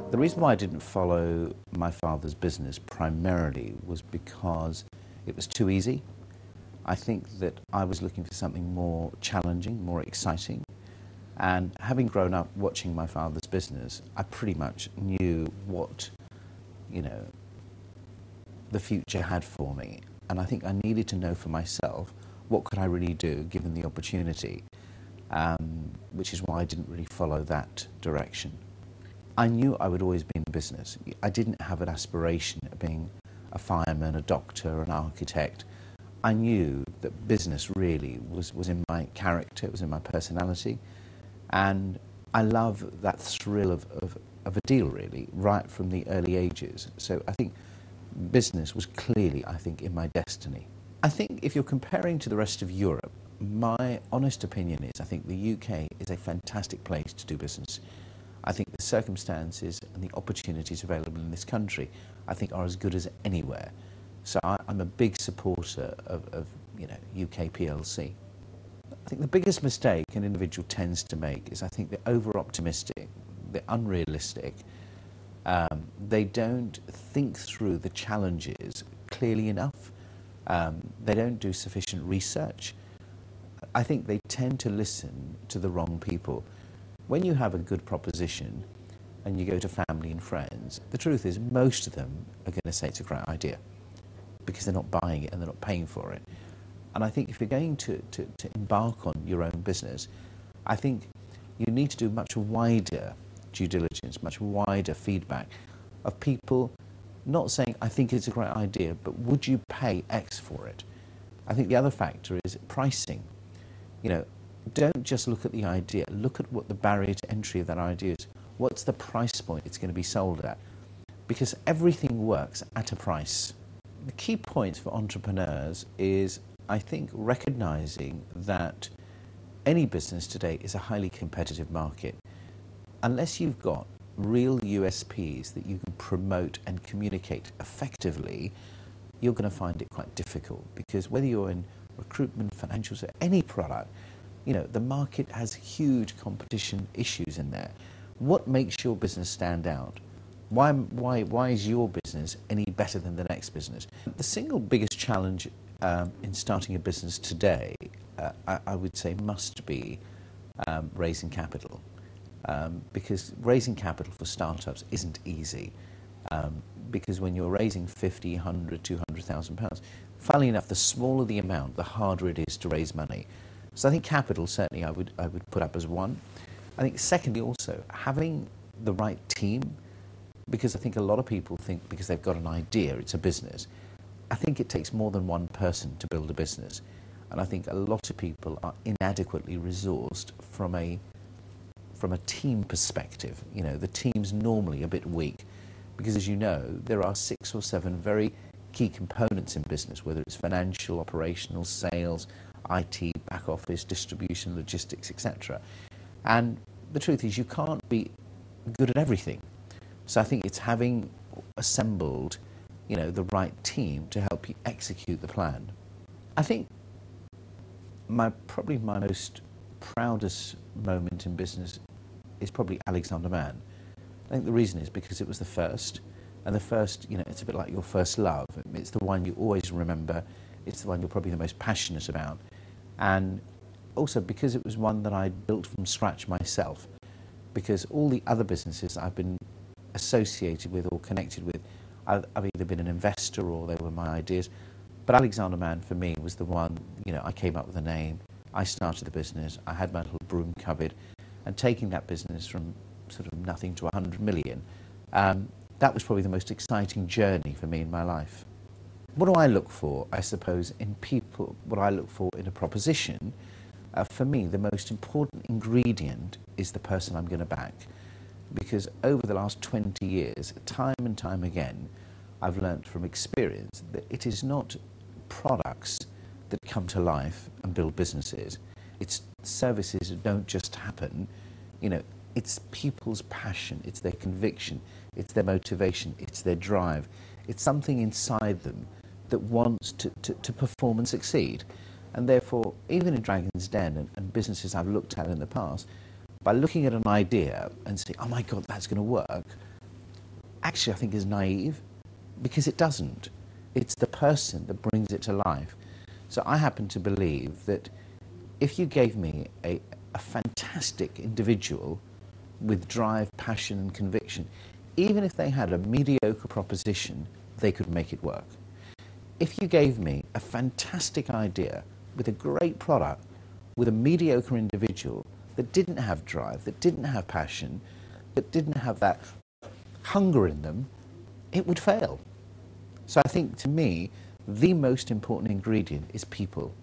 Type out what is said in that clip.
The reason why I didn't follow my father's business primarily was because it was too easy. I think that I was looking for something more challenging, more exciting. And having grown up watching my father's business, I pretty much knew what, the future had for me. And I think I needed to know for myself, what could I really do given the opportunity, which is why I didn't really follow that direction. I knew I would always be in business. I didn't have an aspiration of being a fireman, a doctor, an architect. I knew that business really was in my character, it was in my personality. And I love that thrill of a deal, really, right from the early ages. So I think business was clearly, in my destiny. I think if you're comparing to the rest of Europe, my honest opinion is I think the UK is a fantastic place to do business. I think the circumstances and the opportunities available in this country, I think, are as good as anywhere. So I'm a big supporter of UK PLC. I think the biggest mistake an individual tends to make is I think they're over-optimistic, they're unrealistic, they don't think through the challenges clearly enough, they don't do sufficient research. I think they tend to listen to the wrong people. When you have a good proposition and you go to family and friends, the truth is most of them are going to say it's a great idea because they're not buying it and they're not paying for it. And I think if you're going to embark on your own business, I think you need to do much wider due diligence, much wider feedback of people not saying, I think it's a great idea, but would you pay X for it? I think the other factor is pricing. Don't just look at the idea, look at what the barrier to entry of that idea is. What's the price point it's going to be sold at? Because everything works at a price. The key points for entrepreneurs is, I think, recognizing that any business today is a highly competitive market. Unless you've got real USPs that you can promote and communicate effectively, you're going to find it quite difficult, because whether you're in recruitment, financials, or any product, the market has huge competition issues in there. What makes your business stand out? Why is your business any better than the next business? The single biggest challenge in starting a business today, I would say, must be raising capital. Because raising capital for startups isn't easy. Because when you're raising 50, 100, 200,000 pounds, funnily enough, the smaller the amount, the harder it is to raise money. So I think capital, certainly, I would put up as one. I think secondly also, having the right team, because I think a lot of people think because they've got an idea, it's a business. I think it takes more than one person to build a business. And I think a lot of people are inadequately resourced from a team perspective. The team's normally a bit weak because, as you know, there are 6 or 7 very key components in business, whether it's financial, operational, sales, IT, back office, distribution, logistics, etc. And the truth is you can't be good at everything. So I think it's having assembled, the right team to help you execute the plan. I think probably my most proudest moment in business is probably Alexander Mann. I think the reason is because it was the first, and the first, it's a bit like your first love. It's the one you always remember. It's the one you're probably the most passionate about. And also because it was one that I built from scratch myself, because all the other businesses I've been associated with or connected with, I've either been an investor or they were my ideas. But Alexander Mann, for me, was the one, I came up with a name, I started the business, I had my little broom cupboard, and taking that business from sort of nothing to 100 million, that was probably the most exciting journey for me in my life. What do I look for, I suppose, in people, what I look for in a proposition? For me, the most important ingredient is the person I'm going to back. Because over the last 20 years, time and time again, I've learnt from experience that it is not products that come to life and build businesses. It's services that don't just happen. It's people's passion, it's their conviction, it's their motivation, it's their drive. It's something inside them that wants to perform and succeed. And therefore, even in Dragon's Den and businesses I've looked at in the past, by looking at an idea and saying, oh my God, that's going to work, actually I think is naive, because it doesn't. It's the person that brings it to life. So I happen to believe that if you gave me a fantastic individual with drive, passion and conviction, even if they had a mediocre proposition, they could make it work. If you gave me a fantastic idea with a great product, with a mediocre individual that didn't have drive, that didn't have passion, that didn't have that hunger in them, it would fail. So I think, to me, the most important ingredient is people.